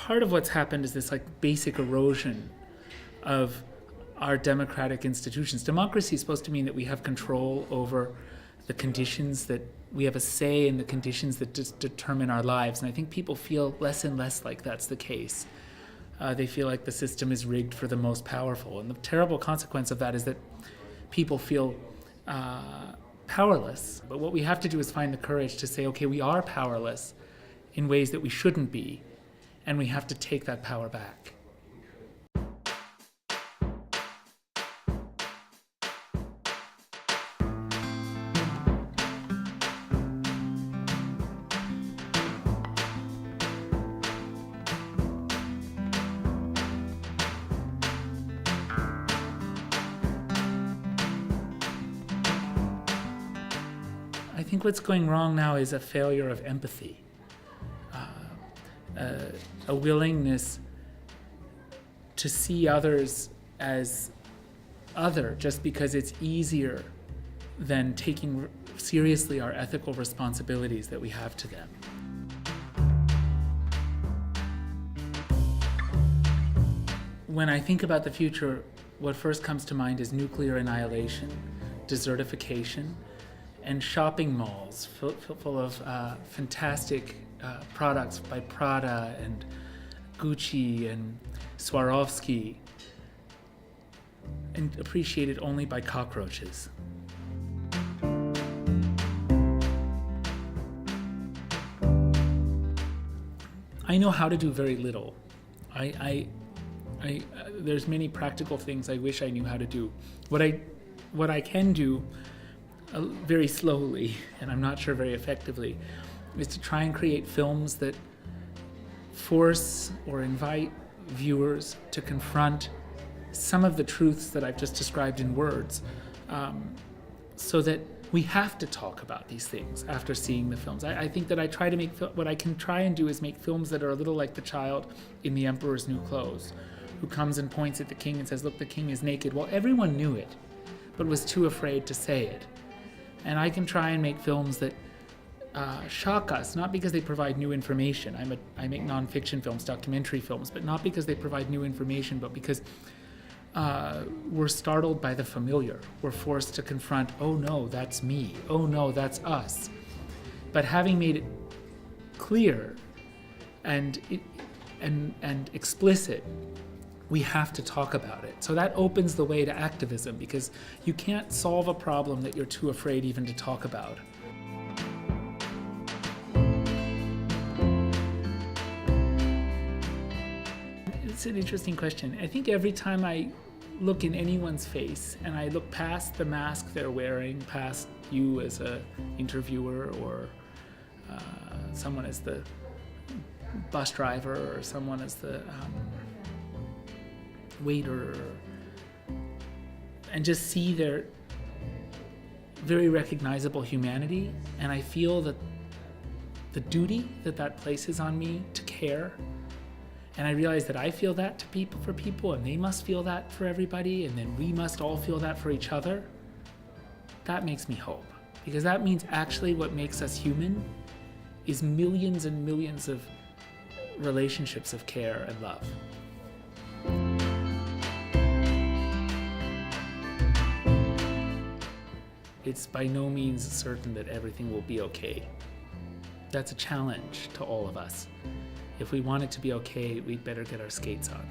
part of what's happened is this like basic erosion of our democratic institutions. Democracy is supposed to mean that we have control over the conditions, that we have a say in the conditions that determine our lives. And I think people feel less and less like that's the case. They feel like the system is rigged for the most powerful. And the terrible consequence of that is that people feel powerless. But what we have to do is find the courage to say, okay, we are powerless in ways that we shouldn't be, and we have to take that power back. I think what's going wrong now is a failure of empathy, a willingness to see others as other just because it's easier than taking seriously our ethical responsibilities that we have to them. When I think about the future, what first comes to mind is nuclear annihilation, desertification, and shopping malls full of fantastic products by Prada and Gucci and Swarovski, and appreciated only by cockroaches. I know how to do very little. There's many practical things I wish I knew how to do. What I can do very slowly, and I'm not sure very effectively, is to try and create films that force or invite viewers to confront some of the truths that I've just described in words, so that we have to talk about these things after seeing the films. I think that I try to make, what I can try and do is make films that are a little like the child in The Emperor's New Clothes, who comes and points at the king and says, look, the king is naked. Well, everyone knew it, but was too afraid to say it. And I can try and make films that shock us, not because they provide new information. I make nonfiction films, documentary films, but not because they provide new information, but because we're startled by the familiar. We're forced to confront, oh no, that's me. Oh no, that's us. But having made it clear and explicit, we have to talk about it. So that opens the way to activism, because you can't solve a problem that you're too afraid even to talk about. It's an interesting question. I think every time I look in anyone's face and I look past the mask they're wearing, past you as an interviewer or someone as the bus driver or someone as the waiter, and just see their very recognizable humanity, and I feel that the duty that places on me to care, and I realize that I feel that for people, and they must feel that for everybody, and then we must all feel that for each other. That makes me hope, because that means actually what makes us human is millions and millions of relationships of care and love. It's by no means certain that everything will be okay. That's a challenge to all of us. If we want it to be okay, we'd better get our skates on.